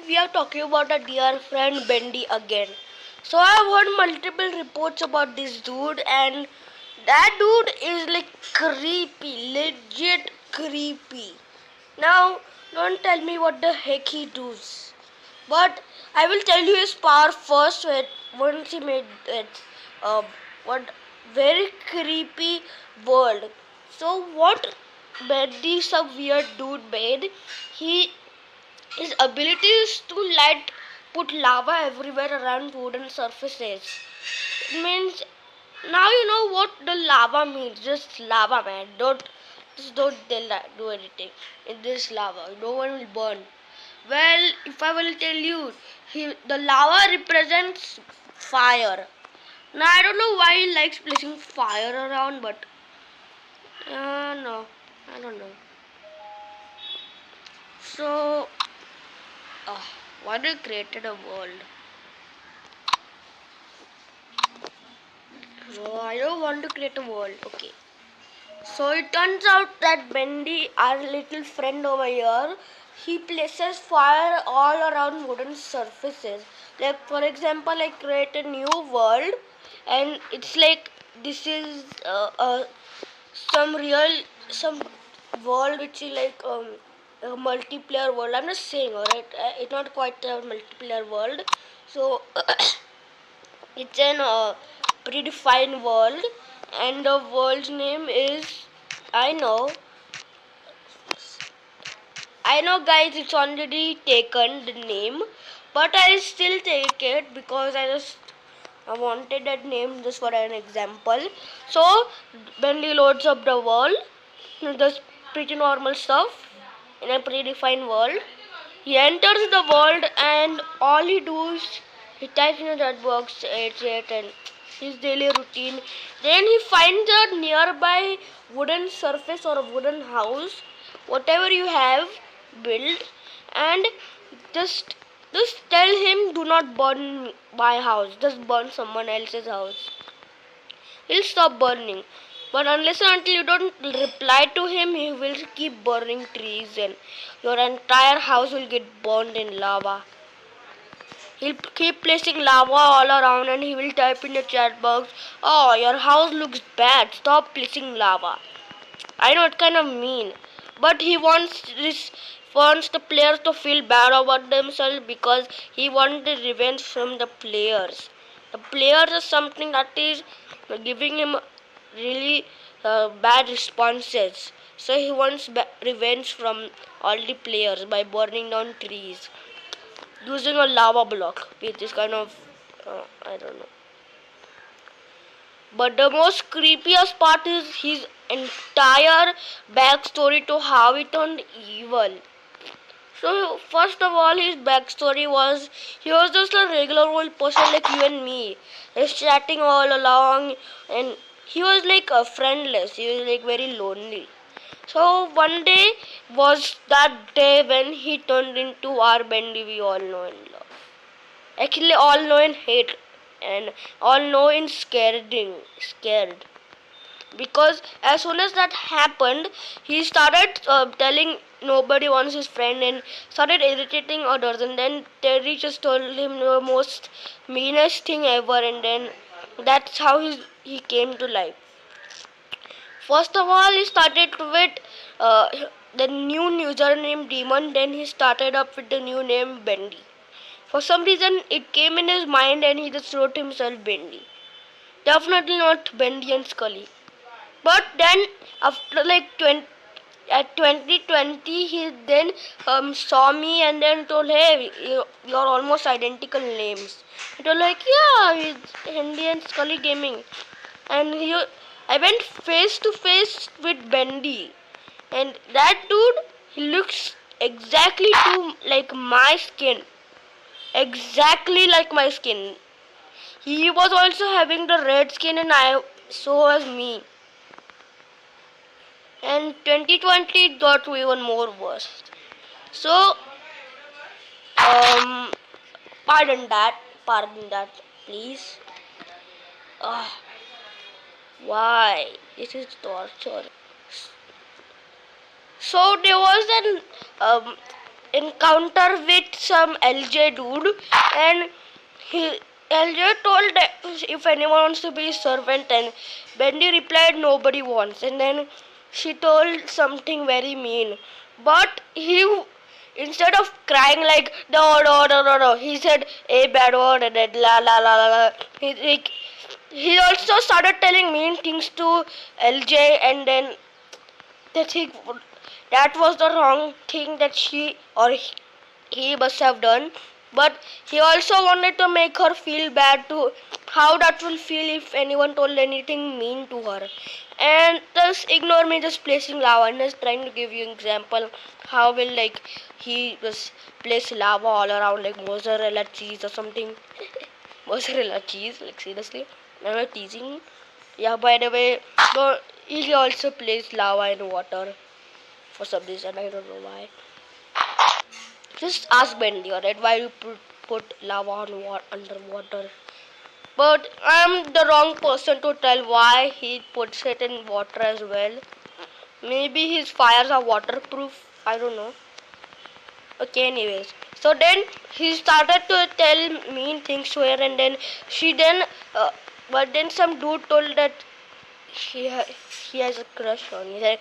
we are talking about our dear friend Bendy again. So I have heard multiple reports about this dude, and that dude is like creepy, legit creepy. Now, don't tell me what the heck he does, but I will tell you his power first. Once he made it, uh, what very creepy world. So what Bendy, some weird dude made, he his ability is to put lava everywhere around wooden surfaces. It means now you know what the lava means. Just lava, man. Just don't do anything in this lava. No one will burn. Well, if I will tell you, the lava represents fire. Now I don't know why he likes placing fire around, but no, I don't know. So, why they created a world? No, I don't want to create a world. Okay. So it turns out that Bendy, our little friend over here, he places fire all around wooden surfaces. Like for example, I create a new world, and it's like this is some world which is like a multiplayer world. I'm just saying, alright, it's not quite a multiplayer world. So it's an predefined world, and the world's name is I know. I know, guys, it's already taken the name, but I still take it because I wanted that name just for an example. So when he loads up the world, he does pretty normal stuff in a predefined world. He enters the world, and all he does, he types in the chat box, it and his daily routine. Then he finds a nearby wooden surface or a wooden house, whatever you have built, and just just tell him, do not burn my house, just burn someone else's house. He'll stop burning. But unless and until you don't reply to him, he will keep burning trees, and your entire house will get burned in lava. He'll keep placing lava all around, and he will type in the chat box, "Oh, your house looks bad. Stop placing lava." I know it's kind of mean, but he wants the players to feel bad about themselves because he wants the revenge from the players. The players is something that is giving him really bad responses. So he wants revenge from all the players by burning down trees using a lava block, which is kind of I don't know. But the most creepiest part is his entire backstory to how he turned evil. So first of all, his backstory was he was just a regular old person like you and me, just chatting all along, and he was like friendless. He was like very lonely. So one day was that day when he turned into our Bendy we all know and love. Actually, all know and hate, and all know and scared. Because as soon as that happened, he started telling nobody wants his friend and started irritating others. And then Terry just told him the most meanest thing ever, and then that's how he came to life. First of all, he started with uh, the new username Demon. Then he started up with the new name Bendy. For some reason, it came in his mind, and he just wrote himself Bendy. Definitely not Bendy and Scully. But then, after like 2020, he then saw me and then told, "Hey, you're almost identical names." He told like, "Yeah, it's Bendy and Scully Gaming," and I went face to face with Bendy, and that dude, he looks exactly to like my skin, exactly like my skin. He was also having the red skin, and so was me. And 2020 it got even more worse. So, um, pardon that, please. Uh, why? This is torture. So there was an encounter with some LJ dude, and he LJ told that if anyone wants to be a servant, and Bendy replied nobody wants, and then she told something very mean. But he, instead of crying like no, he said a bad word and then la la la la la. He also started telling mean things to LJ, and then that that was the wrong thing that she or he must have done. But he also wanted to make her feel bad to how that will feel if anyone told anything mean to her. And just ignore me just placing lava. I'm just trying to give you an example how will like he just place lava all around like mozzarella cheese or something. Mozzarella cheese, like seriously. Am I teasing? Yeah, by the way, he also placed lava in water for some reason. I don't know why. Just ask Bendy, alright, why you put lava on underwater. But I'm the wrong person to tell why he puts it in water as well. Maybe his fires are waterproof. I don't know. Okay, anyways. So then he started to tell mean things to her, and then she then, but then some dude told that she he has a crush on me.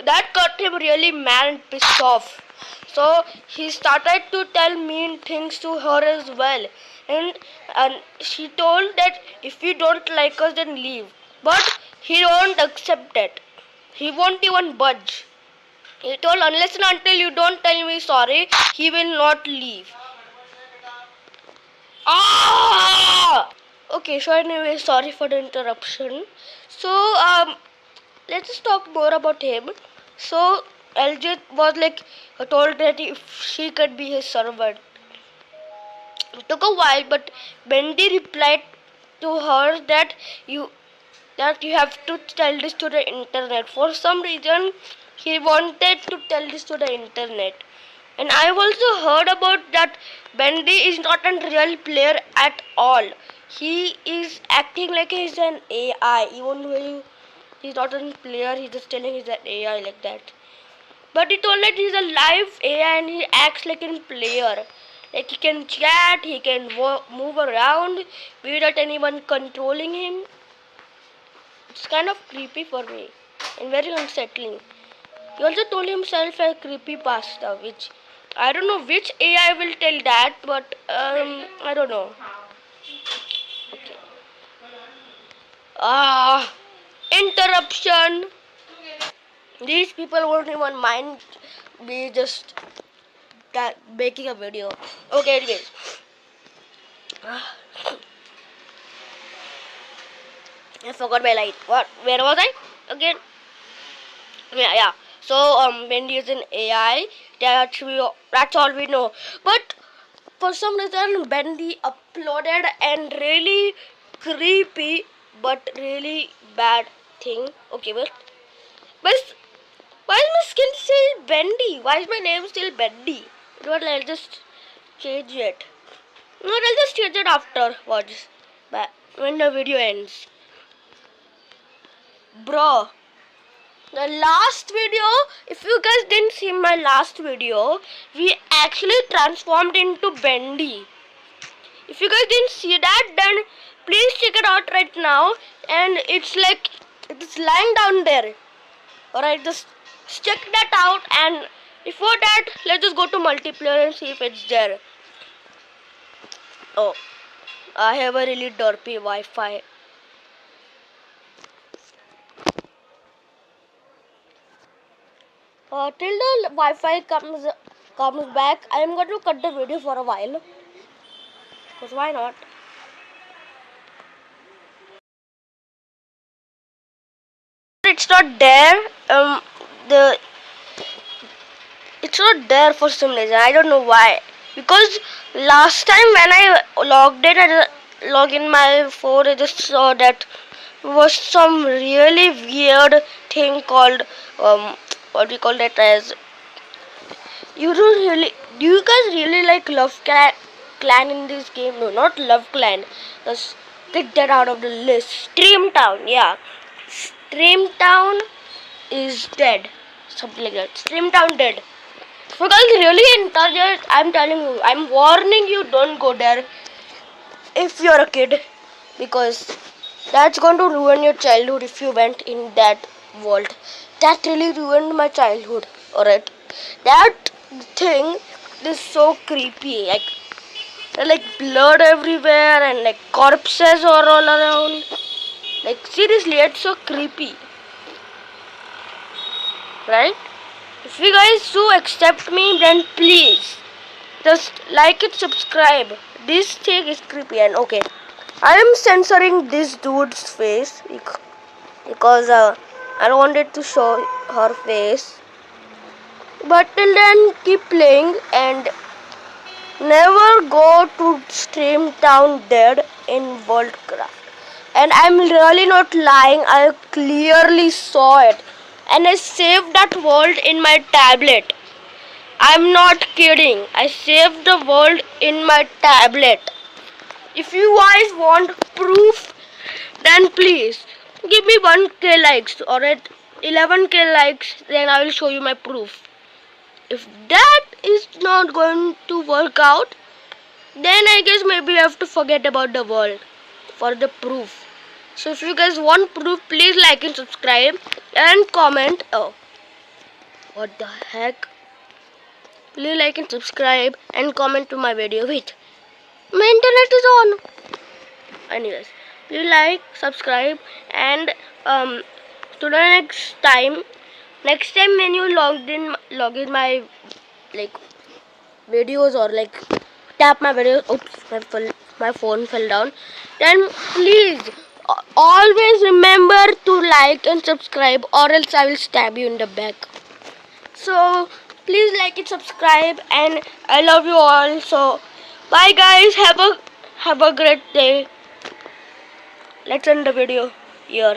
That got him really mad and pissed off. So he started to tell mean things to her as well. And she told that if you don't like us then leave. But he won't accept it. He won't even budge. He told unless and until you don't tell me sorry, he will not leave. Ah! Okay, so anyway, sorry for the interruption. So let's just talk more about him. So LJ was like told that if she could be his servant. It took a while, but Bendy replied to her that you have to tell this to the internet. For some reason, he wanted to tell this to the internet. And I've also heard about that Bendy is not a real player at all. He is acting like he's an AI, even though he's not a player, he's just telling he's an AI like that. But he told that he's a live AI and he acts like a player. Like he can chat, he can move around without anyone controlling him. It's kind of creepy for me and very unsettling. He also told himself a creepy pasta, which I don't know which AI will tell that, but I don't know. Okay. Interruption. These people won't even mind me just making a video. Okay, anyways. I forgot my light. What? Where was I? Again? Yeah. So Bendy is an AI. That's all we know. But for some reason, Bendy uploaded and really creepy but really bad thing. Okay, but why is my skin still Bendy? Why is my name still Bendy? But I'll just change it. No, I'll just change it afterwards. But when the video ends. Bro, the last video, if you guys didn't see my last video, we actually transformed into Bendy. If you guys didn't see that, then please check it out right now. And it's like, it's lying down there. Alright, just check that out. And before that, let's just go to multiplayer and see if it's there. Oh, I have a really derpy Wi-Fi. Till the Wi-Fi comes back, I am going to cut the video for a while. Because why not? It's not there. It's not there for some reason. I don't know why. Because last time when I log in my phone, I just saw that was some really weird thing called what we call that as. Do you guys really like Love Clan in this game? No, not Love Clan. Just get that out of the list. Stream Town, yeah. Stream Town is dead. Something like that. Stream Town dead. So guys, really intelligent. I'm telling you, I'm warning you, don't go there if you're a kid, because that's going to ruin your childhood if you went in that world. That really ruined my childhood. Alright, that thing is so creepy. Like blood everywhere and like corpses are all around. Like seriously, it's so creepy, right? If you guys do accept me, then please just like it, subscribe. This thing is creepy. And okay, I am censoring this dude's face because I don't wanted to show her face. But till then, keep playing and never go to Stream Town Dead in Worldcraft. And I'm really not lying, I clearly saw it. And I saved that world in my tablet. I'm not kidding. I saved the world in my tablet. If you guys want proof, then please give me 1k likes or at 11k likes, then I will show you my proof. If that is not going to work out, then I guess maybe I have to forget about the world for the proof. So if you guys want proof, please like and subscribe and comment. Oh, what the heck? Please like and subscribe and comment to my video. Wait, my internet is on. Anyways, please like, subscribe, and to the next time when you log in my like videos or like tap my videos. Oops, my phone fell down. Then please always remember to like and subscribe, or else I will stab you in the back. So please like and subscribe, and I love you all. So bye guys, have a great day. Let's end the video here.